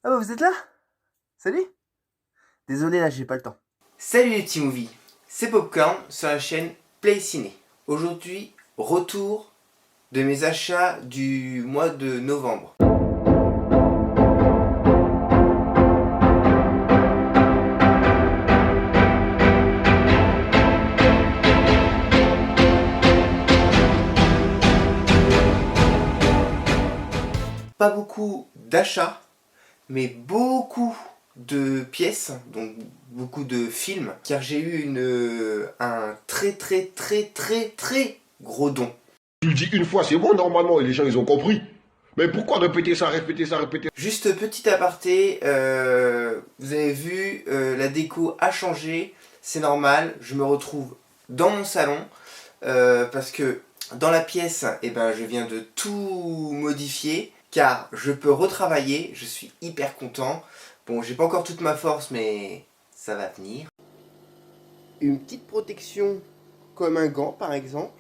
Ah bah vous êtes là? Salut. Désolé là, j'ai pas le temps. Salut les petits movies, c'est Popcorn sur la chaîne Play Ciné. Aujourd'hui, retour de mes achats du mois de novembre. Pas beaucoup d'achats, mais beaucoup de pièces, donc beaucoup de films, car j'ai eu un très gros don. Tu le dis une fois, c'est bon normalement, et les gens ils ont compris. Mais pourquoi répéter ça, répéter ça, répéter ça? Juste petit aparté, vous avez vu, la déco a changé, c'est normal, je me retrouve dans mon salon, parce que dans la pièce, eh ben, je viens de tout modifier, car je peux retravailler, je suis hyper content. Bon, j'ai pas encore toute ma force, mais ça va venir. Une petite protection comme un gant par exemple,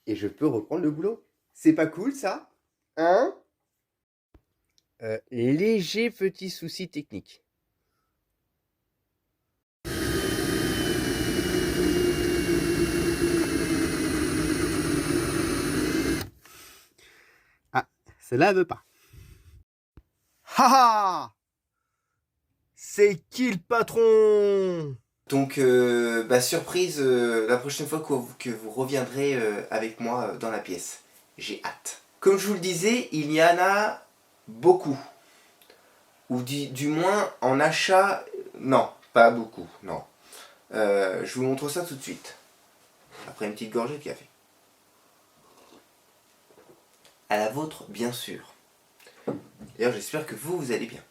et je peux reprendre le boulot. C'est pas cool ça? Hein? Léger petit souci technique. Ah, celle-là elle veut pas. Haha! C'est qui le patron? Donc, surprise, la prochaine fois que vous reviendrez avec moi dans la pièce. J'ai hâte. Comme je vous le disais, il y en a beaucoup. Ou du moins en achat, non, pas beaucoup, non. Je vous montre ça tout de suite. Après une petite gorgée de café. À la vôtre, bien sûr. D'ailleurs, j'espère que vous allez bien.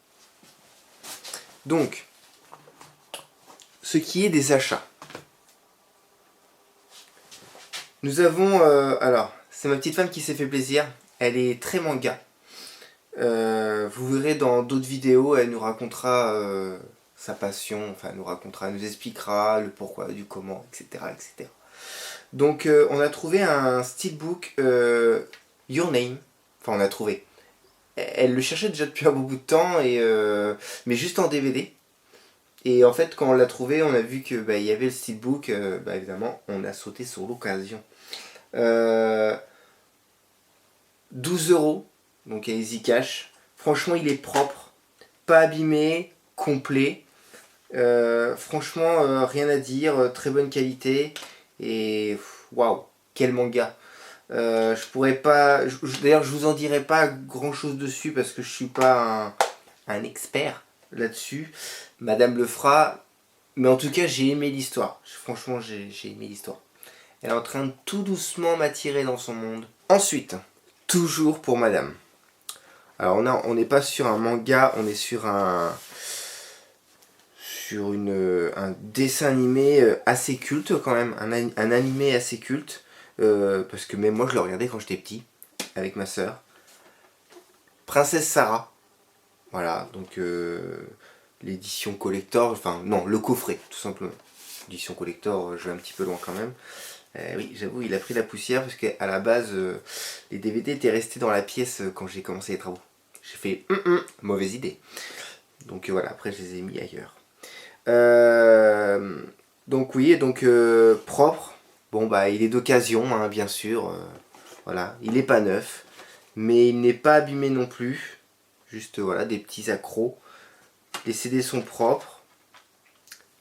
Donc, ce qui est des achats. Nous avons, alors, c'est ma petite femme qui s'est fait plaisir. Elle est très manga. Vous verrez dans d'autres vidéos, elle nous racontera sa passion, enfin elle nous expliquera le pourquoi, du comment, etc. etc. Donc on a trouvé un steelbook Your Name, enfin on a trouvé. Elle le cherchait déjà depuis un bout de temps, mais juste en DVD. Et en fait quand on l'a trouvé, on a vu que il y avait le steelbook, évidemment on a sauté sur l'occasion. 12 €, donc à Easy Cash. Franchement, il est propre, pas abîmé, complet. Franchement, rien à dire, très bonne qualité. Et waouh, quel manga! Je pourrais pas. D'ailleurs, je vous en dirai pas grand chose dessus parce que je suis pas un expert là-dessus. Madame le fera. Mais en tout cas, j'ai aimé l'histoire. Franchement, j'ai aimé l'histoire. Elle est en train de tout doucement m'attirer dans son monde. Ensuite, toujours pour madame. Alors on n'est pas sur un manga, on est sur un dessin animé assez culte quand même, un animé assez culte, parce que même moi je le regardais quand j'étais petit, avec ma soeur. Princesse Sarah, voilà, donc l'édition collector, enfin non, le coffret tout simplement. L'édition collector, je vais un petit peu loin quand même. Oui, j'avoue, il a pris la poussière parce qu'à la base, les DVD étaient restés dans la pièce quand j'ai commencé les travaux. J'ai fait mauvaise idée. Donc voilà, après je les ai mis ailleurs. Donc oui, donc propre. Bon bah il est d'occasion, hein, bien sûr. Voilà, il n'est pas neuf, mais il n'est pas abîmé non plus. Juste voilà, des petits accros. Les CD sont propres.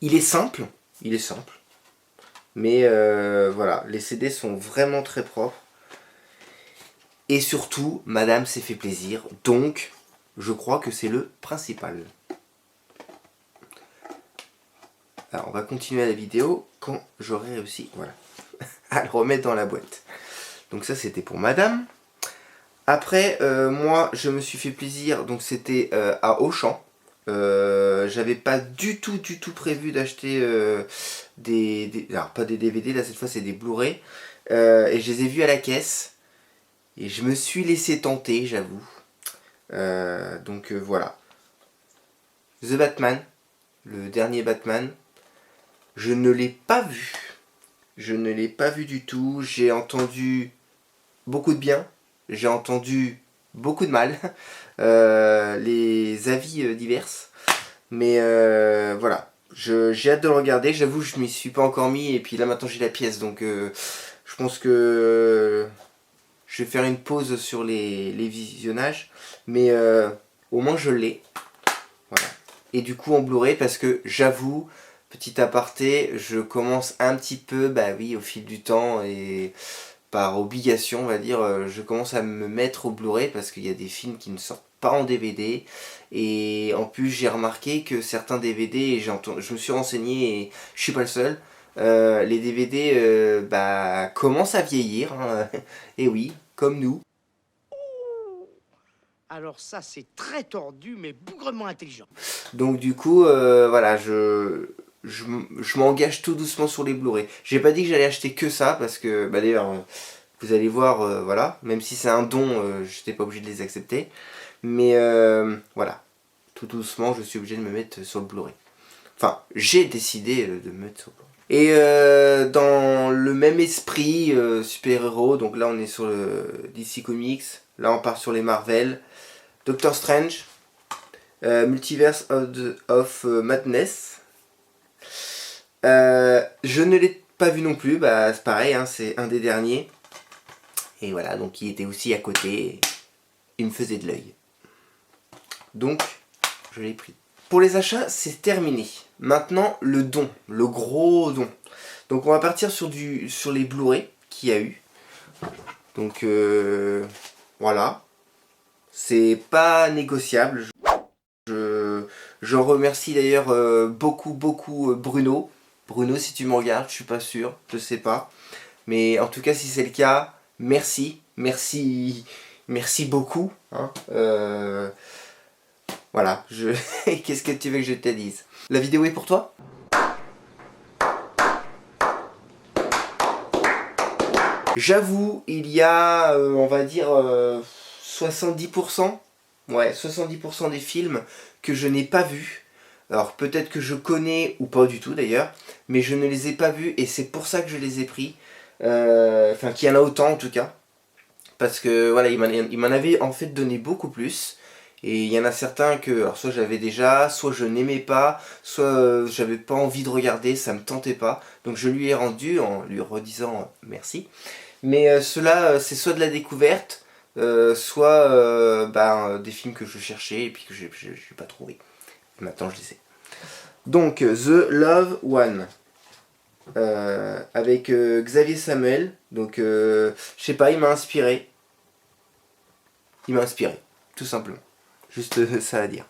Il est simple, mais voilà, les CD sont vraiment très propres. Et surtout, madame s'est fait plaisir, donc je crois que c'est le principal. Alors on va continuer la vidéo quand j'aurai réussi, voilà, à le remettre dans la boîte. Donc ça c'était pour madame. Après, moi je me suis fait plaisir, donc c'était à Auchan. J'avais pas du tout prévu d'acheter alors pas des DVD, là cette fois c'est des Blu-ray. Et je les ai vus à la caisse. Et je me suis laissé tenter, j'avoue. Donc voilà. The Batman, le dernier Batman, je ne l'ai pas vu. Je ne l'ai pas vu du tout. J'ai entendu beaucoup de bien. J'ai entendu beaucoup de mal. Les avis divers. Mais voilà, j'ai hâte de le regarder. J'avoue, je m'y suis pas encore mis. Et puis là, maintenant, j'ai la pièce. Donc, je pense que je vais faire une pause sur les visionnages. Mais au moins, je l'ai. Voilà. Et du coup, en Blu-ray, parce que j'avoue, petit aparté, je commence un petit peu, bah oui, au fil du temps et par obligation, on va dire, je commence à me mettre au Blu-ray parce qu'il y a des films qui ne sortent pas en DVD. Et en plus, j'ai remarqué que certains DVD, et je me suis renseigné et je suis pas le seul, les DVD bah, commencent à vieillir. Hein, et oui, comme nous. Alors ça, c'est très tordu, mais bougrement intelligent. Donc du coup, voilà, je m'engage tout doucement sur les Blu-ray. J'ai pas dit que j'allais acheter que ça, parce que, bah d'ailleurs, vous allez voir, voilà, même si c'est un don, j'étais pas obligé de les accepter. Mais voilà, tout doucement, je suis obligé de me mettre sur le Blu-ray. Enfin, j'ai décidé de me mettre sur le Blu-ray. Et dans le même esprit, super-héros, donc là on est sur le DC Comics, là on part sur les Marvel, Doctor Strange, Multiverse of Madness. Je ne l'ai pas vu non plus, bah c'est pareil, hein, c'est un des derniers. Et voilà, donc il était aussi à côté, il me faisait de l'œil. Donc, je l'ai pris. Pour les achats, c'est terminé. Maintenant, le don, le gros don. Donc on va partir sur les Blu-ray qu'il y a eu. Donc voilà. C'est pas négociable. Je remercie d'ailleurs beaucoup Bruno. Bruno, si tu me regardes, je suis pas sûr, je sais pas. Mais en tout cas, si c'est le cas, merci. Merci beaucoup. Hein. Voilà, qu'est-ce que tu veux que je te dise? La vidéo est pour toi? J'avoue, il y a, on va dire, 70%, ouais, 70% des films que je n'ai pas vus. Alors peut-être que je connais, ou pas du tout d'ailleurs, mais je ne les ai pas vus et c'est pour ça que je les ai pris. Enfin, qu'il y en a autant en tout cas. Parce que voilà, il m'en avait en fait donné beaucoup plus. Et il y en a certains que, alors soit j'avais déjà, soit je n'aimais pas, soit j'avais pas envie de regarder, ça me tentait pas. Donc je lui ai rendu en lui redisant merci. Mais ceux-là, c'est soit de la découverte, soit des films que je cherchais et puis que je n'ai pas trouvé. Maintenant je les sais. Donc The Love One. Avec Xavier Samuel. Donc je sais pas, il m'a inspiré. Il m'a inspiré, tout simplement. Juste ça à dire.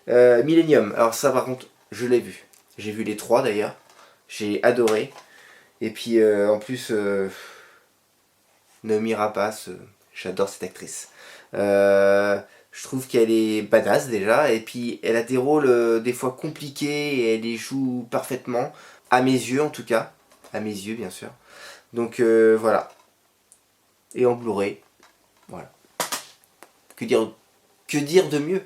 Millennium. Alors ça par contre, je l'ai vu. J'ai vu les 3 d'ailleurs. J'ai adoré. Et puis en plus, Noomi Rapace, j'adore cette actrice. Je trouve qu'elle est badass déjà. Et puis elle a des rôles des fois compliqués et elle les joue parfaitement. À mes yeux en tout cas. À mes yeux bien sûr. Donc voilà. Et en Blu-ray. Voilà. Que dire de mieux?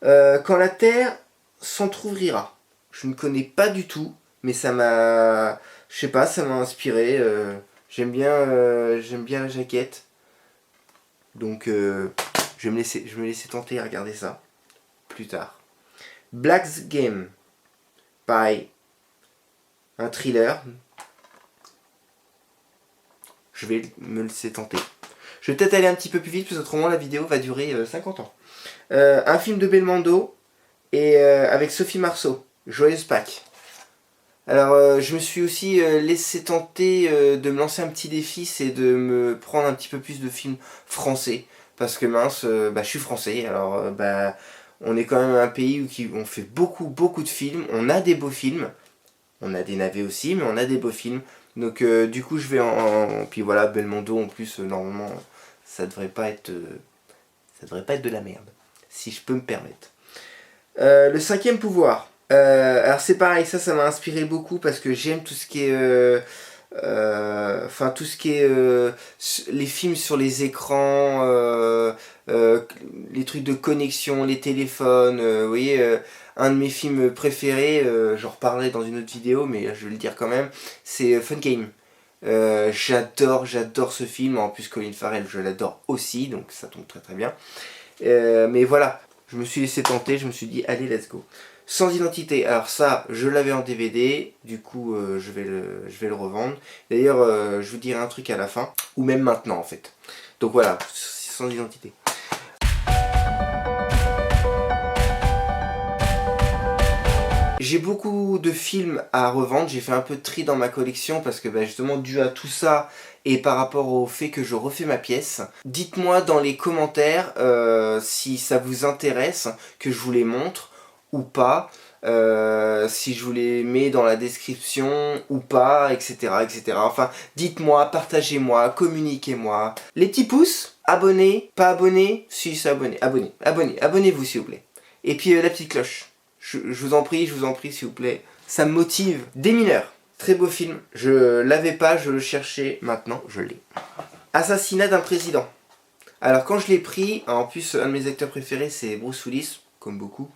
Quand la Terre s'entr'ouvrira. Je ne connais pas du tout, mais ça m'a, je sais pas, ça m'a inspiré. J'aime bien la jaquette, donc je vais me laisser tenter à regarder ça plus tard. Black's Game, pareil, un thriller. Je vais me laisser tenter. Je vais peut-être aller un petit peu plus vite, parce qu'autrement la vidéo va durer 50 ans. Un film de Belmondo, et avec Sophie Marceau, Joyeuse Pâques. Alors je me suis aussi laissé tenter de me lancer un petit défi, c'est de me prendre un petit peu plus de films français. Parce que mince, je suis français, alors on est quand même un pays où on fait beaucoup de films, on a des beaux films. On a des navets aussi, mais on a des beaux films. Donc du coup je vais puis voilà, Belmondo en plus normalement ça devrait pas être de la merde, si je peux me permettre. Le cinquième pouvoir. Alors c'est pareil, ça m'a inspiré beaucoup parce que j'aime tout ce qui est tout ce qui est les films sur les écrans, les trucs de connexion, les téléphones, vous voyez, un de mes films préférés, j'en reparlerai dans une autre vidéo, mais je vais le dire quand même, c'est Fun Game. J'adore ce film. En plus, Colin Farrell, je l'adore aussi, donc ça tombe très très bien. Mais voilà, je me suis laissé tenter, je me suis dit, allez, let's go. Sans identité, alors ça, je l'avais en DVD, du coup, je vais le revendre. D'ailleurs, je vous dirai un truc à la fin, ou même maintenant en fait. Donc voilà, sans identité. J'ai beaucoup de films à revendre, j'ai fait un peu de tri dans ma collection parce que justement dû à tout ça et par rapport au fait que je refais ma pièce, dites-moi dans les commentaires si ça vous intéresse que je vous les montre ou pas, si je vous les mets dans la description ou pas, etc. etc. Enfin, dites-moi, partagez-moi, communiquez-moi. Les petits pouces, abonnez, pas abonnés, si c'est abonné, abonnez-vous s'il vous plaît. Et puis la petite cloche. Je vous en prie, s'il vous plaît. Ça me motive. Des mineurs. Très beau film. Je l'avais pas, je le cherchais. Maintenant, je l'ai. Assassinat d'un président. Alors, quand je l'ai pris, en plus, un de mes acteurs préférés, c'est Bruce Willis, comme beaucoup.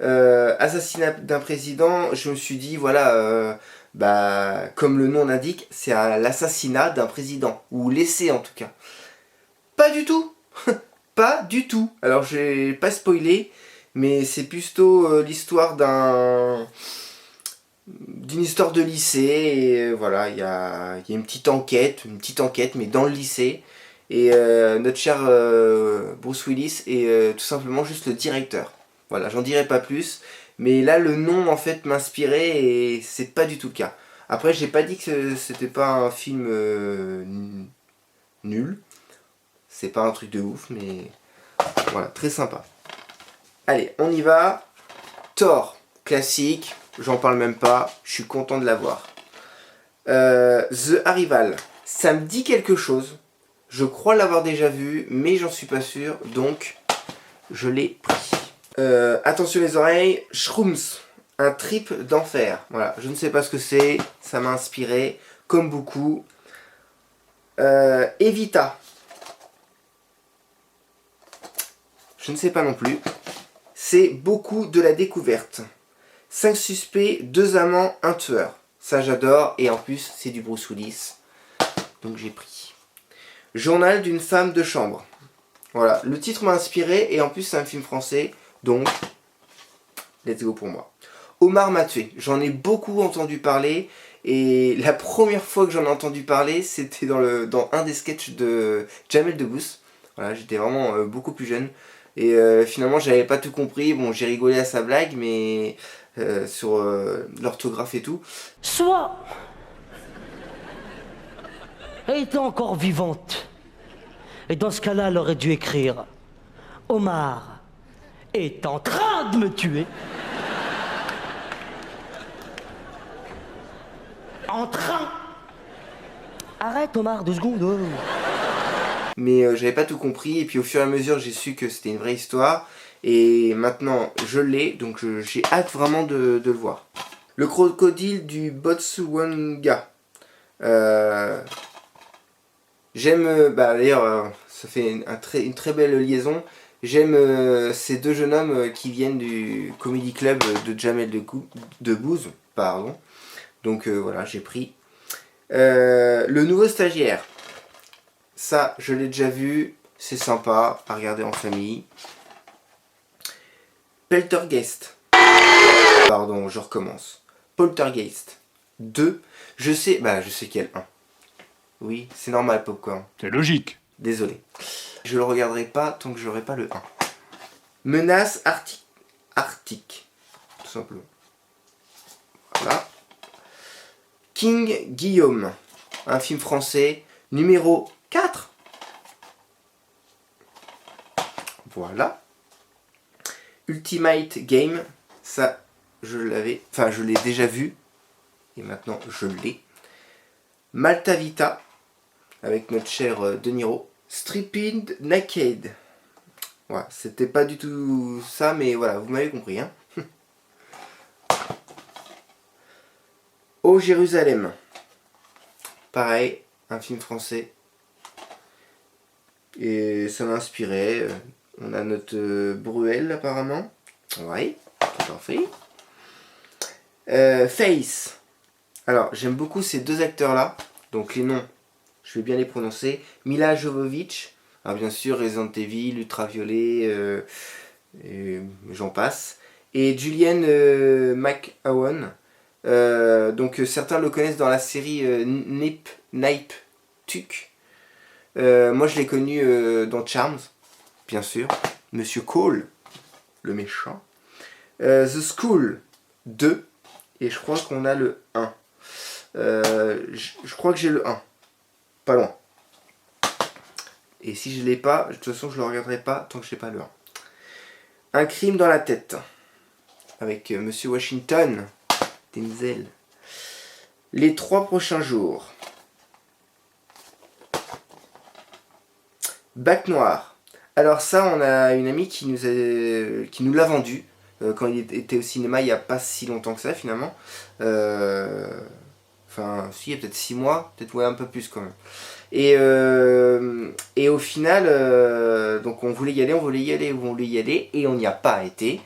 Assassinat d'un président, je me suis dit, voilà, comme le nom l'indique, c'est l'assassinat d'un président. Ou l'essai, en tout cas. Pas du tout. Pas du tout. Alors, je vais pas spoiler. Mais c'est plutôt l'histoire d'une histoire de lycée, et voilà, il y a une petite enquête, mais dans le lycée, et notre cher Bruce Willis est tout simplement juste le directeur. Voilà, j'en dirai pas plus, mais là le nom en fait m'inspirait et c'est pas du tout le cas. Après, j'ai pas dit que c'était pas un film nul, c'est pas un truc de ouf, mais voilà, très sympa. Allez, on y va. Thor, classique, j'en parle même pas, je suis content de l'avoir. The Arrival, ça me dit quelque chose. Je crois l'avoir déjà vu, mais j'en suis pas sûr, donc je l'ai pris. Attention les oreilles, Shrooms, un trip d'enfer. Voilà, je ne sais pas ce que c'est, ça m'a inspiré, comme beaucoup. Evita. Je ne sais pas non plus. C'est beaucoup de la découverte. 5 suspects, 2 amants, 1 tueur. Ça j'adore, et en plus c'est du Bruce Willis. Donc j'ai pris. Journal d'une femme de chambre. Voilà, le titre m'a inspiré, et en plus c'est un film français, donc let's go pour moi. Omar m'a tué. J'en ai beaucoup entendu parler, et la première fois que j'en ai entendu parler, c'était dans un des sketchs de Jamel Debbouze. Voilà, j'étais vraiment beaucoup plus jeune. Et finalement j'avais pas tout compris, bon j'ai rigolé à sa blague, mais sur l'orthographe et tout. Soit elle était encore vivante. Et dans ce cas-là, elle aurait dû écrire Omar est en train de me tuer. En train. Arrête Omar, 2 secondes. Oh. Mais j'avais pas tout compris, et puis au fur et à mesure j'ai su que c'était une vraie histoire, et maintenant je l'ai, donc j'ai hâte vraiment de le voir. Le crocodile du Botswana. J'aime, d'ailleurs ça fait une très belle liaison, j'aime ces 2 jeunes hommes qui viennent du Comedy Club de Jamel Debbouze, pardon. Donc voilà, j'ai pris. Le nouveau stagiaire. Ça, je l'ai déjà vu, c'est sympa à regarder en famille. Poltergeist. Pardon, je recommence. Poltergeist 2. Je sais quel 1. Oui, c'est normal, Popcorn. C'est logique. Désolé. Je le regarderai pas tant que j'aurai pas le 1. Menace Arctique. Tout simplement. Voilà. King Guillaume. Un film français. Numéro 4. Voilà. Ultimate Game. Ça, je l'ai déjà vu. Et maintenant, je l'ai. Malta Vita. Avec notre cher De Niro. Stripped Naked. Voilà, c'était pas du tout ça, mais voilà, vous m'avez compris. Hein. Oh Jérusalem. Pareil, un film français. Et ça m'a inspiré. On a notre Bruel apparemment. Oui, tout en fait. Face. Alors, j'aime beaucoup ces 2 acteurs-là. Donc les noms, je vais bien les prononcer. Mila Jovovich, alors bien sûr Resident Evil, Ultraviolet, et j'en passe. Et Julianne McEwan. Donc certains le connaissent dans la série Nipe Tuck. Moi je l'ai connu dans Charmed, bien sûr. Monsieur Cole, le méchant. The School 2. Et je crois qu'on a le 1. Je crois que j'ai le 1. Pas loin. Et si je l'ai pas, de toute façon je le regarderai pas tant que je n'ai pas le 1. Un crime dans la tête. Avec Monsieur Washington. Denzel. Les 3 prochains jours. Bac noir. Alors ça, on a une amie qui nous l'a vendu quand il était au cinéma il n'y a pas si longtemps que ça finalement. Enfin, si, il y a peut-être 6 mois, peut-être ouais, un peu plus quand même. Et au final, donc on voulait y aller, et on n'y a pas été.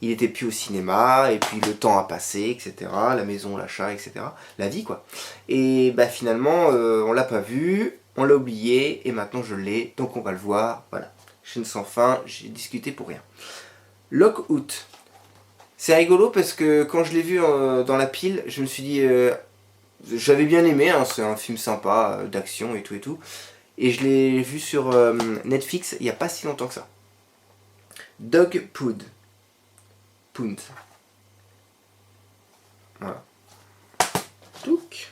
Il était plus au cinéma, et puis le temps a passé, etc. La maison, l'achat, etc. La vie, quoi. Et bah finalement, on l'a pas vu, on l'a oublié, et maintenant je l'ai, donc on va le voir. Voilà. Chaîne sans fin, j'ai discuté pour rien. Lockout. C'est rigolo parce que quand je l'ai vu dans la pile, je me suis dit... j'avais bien aimé, hein, c'est un film sympa, d'action et tout. Et je l'ai vu sur Netflix il n'y a pas si longtemps que ça. Dog Pound. Voilà. Touc.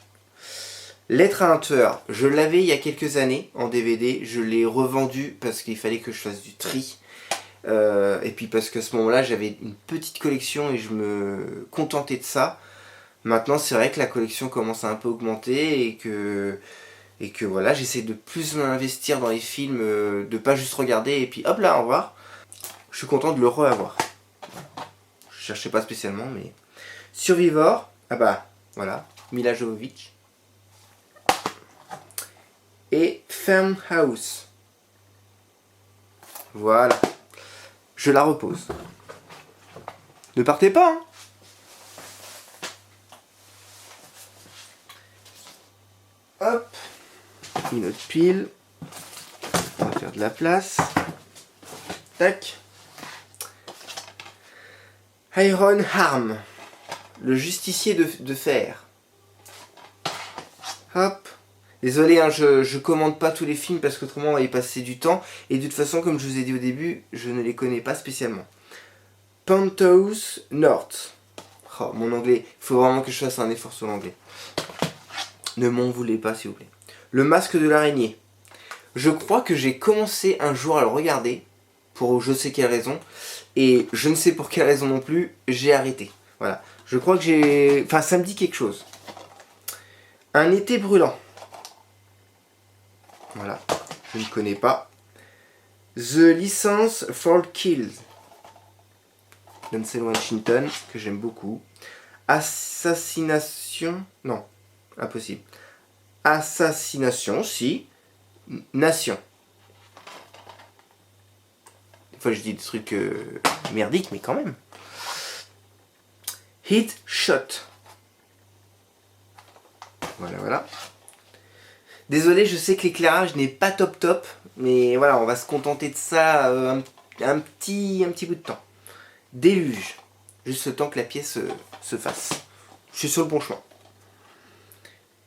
Lettre à un tueur. Je l'avais il y a quelques années en DVD. Je l'ai revendu parce qu'il fallait que je fasse du tri. Et puis parce qu'à ce moment-là, j'avais une petite collection et je me contentais de ça. Maintenant, c'est vrai que la collection commence à un peu augmenter et que voilà, j'essaie de plus m'investir dans les films, de pas juste regarder et puis hop là, au revoir. Je suis content de le revoir. Je cherchais pas spécialement, mais... Survivor, ah bah, voilà, Mila Jovovich. Et Farmhouse. Voilà. Je la repose. Ne partez pas, hein. Hop, une autre pile. On va faire de la place. Tac. Iron Arm. Le justicier de fer. Hop. Désolé, hein, je commande pas tous les films parce qu'autrement on va y passer du temps. Et de toute façon, comme je vous ai dit au début, je ne les connais pas spécialement. Penthouse North. Oh, mon anglais. Il faut vraiment que je fasse un effort sur l'anglais. Ne m'en voulez pas, s'il vous plaît. Le masque de l'araignée. Je crois que j'ai commencé un jour à le regarder, pour je sais quelle raison, et je ne sais pour quelle raison non plus, j'ai arrêté. Voilà. Je crois que j'ai... Enfin, ça me dit quelque chose. Un été brûlant. Voilà. Je ne connais pas. The License for Kills. Denzel Washington, que j'aime beaucoup. Assassination... Non. Impossible. Assassination, si. Nation. Des fois je dis des trucs merdiques, mais quand même. Hit Shot. Voilà. Désolé, je sais que l'éclairage n'est pas top, mais voilà, on va se contenter de ça un petit bout de temps. Déluge. Juste le temps que la pièce se fasse. Je suis sur le bon chemin.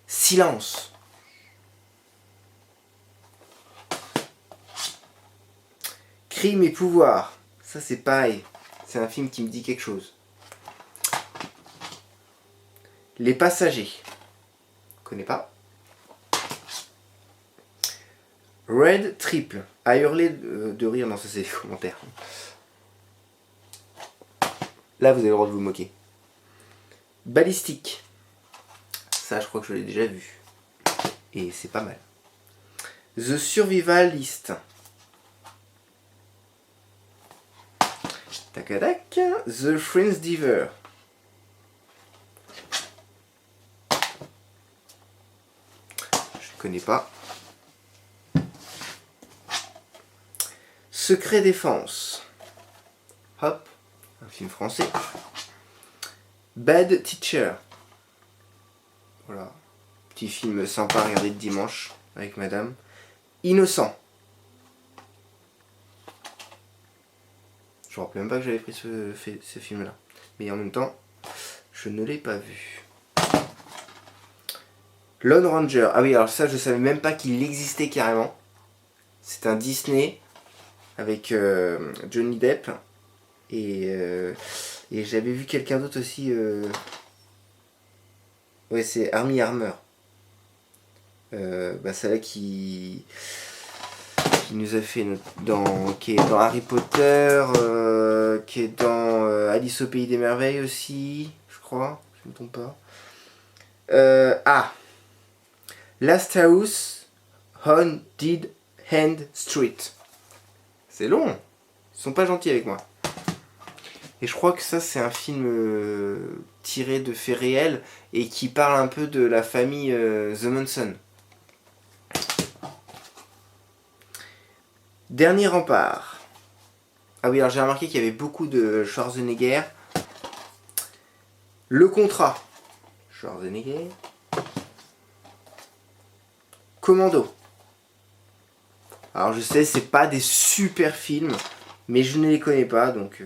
Silence. Crime et pouvoir. Ça c'est pareil. C'est un film qui me dit quelque chose. Les passagers. Je connais pas. Red Triple. À hurler de rire. Non, ça c'est les commentaires. Là vous avez le droit de vous moquer. Balistique. Ça, je crois que je l'ai déjà vu. Et c'est pas mal. The Survivalist. Tac. The Friendsgiver. Je connais pas. Secret Défense. Hop. Un film français. Bad Teacher. Voilà. Petit film sympa à regarder le dimanche avec madame. Innocent. Je me rappelle même pas que j'avais pris ce film-là. Mais en même temps, je ne l'ai pas vu. Lone Ranger. Ah oui, alors ça, je savais même pas qu'il existait carrément. C'est un Disney avec Johnny Depp. Et j'avais vu quelqu'un d'autre aussi. Ouais, c'est Armie Hammer. C'est là qui nous a fait qui est dans Harry Potter, qui est dans Alice au Pays des Merveilles aussi, je crois, je ne me trompe pas. Last House on Dead End Street. C'est long, ils sont pas gentils avec moi. Et je crois que ça c'est un film tiré de faits réels et qui parle un peu de la famille The Manson. Dernier rempart. Ah oui, alors j'ai remarqué qu'il y avait beaucoup de Schwarzenegger. Le contrat. Schwarzenegger. Commando. Alors je sais, c'est pas des super films, mais je ne les connais pas, donc...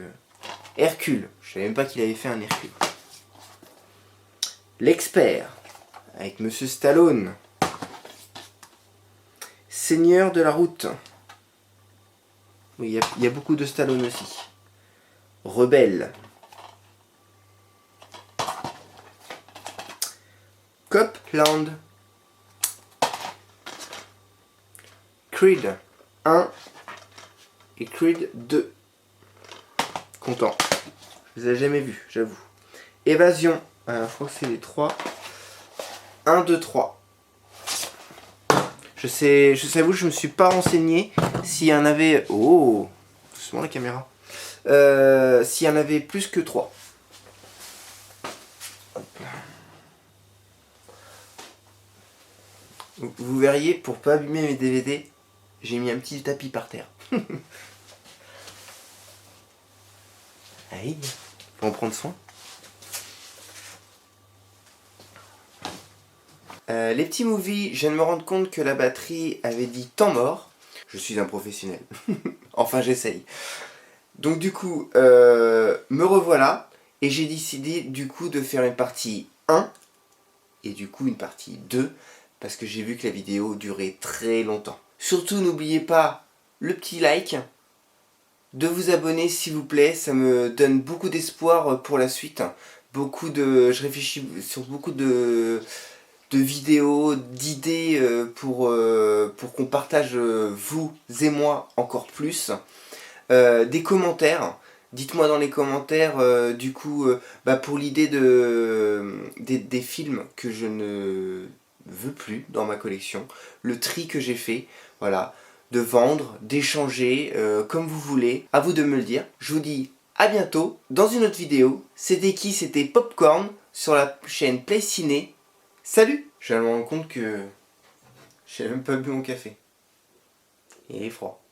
Hercule. Je savais même pas qu'il avait fait un Hercule. L'expert. Avec Monsieur Stallone. Seigneur de la route. Oui, il y a beaucoup de Stallone aussi. Rebelle. Copland. Creed 1 et Creed 2. Content. Je les ai jamais vus, j'avoue. Évasion. Je crois que c'est les 3. 1, 2, 3. Je t'avoue, je me suis pas renseigné s'il y en avait... Oh, doucement la caméra. S'il y en avait plus que 3. Vous verriez, pour pas abîmer mes DVD, j'ai mis un petit tapis par terre. Aïe, faut en prendre soin. Les petits movies, je viens de me rendre compte que la batterie avait dit temps mort. Je suis un professionnel. Enfin, j'essaye. Donc du coup, me revoilà. Et j'ai décidé du coup de faire une partie 1. Et du coup une partie 2. Parce que j'ai vu que la vidéo durait très longtemps. Surtout n'oubliez pas le petit like. De vous abonner s'il vous plaît. Ça me donne beaucoup d'espoir pour la suite. Je réfléchis sur beaucoup de vidéos, d'idées pour qu'on partage vous et moi encore plus. Des commentaires. Dites-moi dans les commentaires du coup pour l'idée des films que je ne veux plus dans ma collection. Le tri que j'ai fait. Voilà. De vendre, d'échanger, comme vous voulez. À vous de me le dire. Je vous dis à bientôt dans une autre vidéo. C'était qui? C'était Popcorn sur la chaîne Play Ciné. Salut! Je viens de me rendre compte que j'ai même pas bu mon café. Il est froid.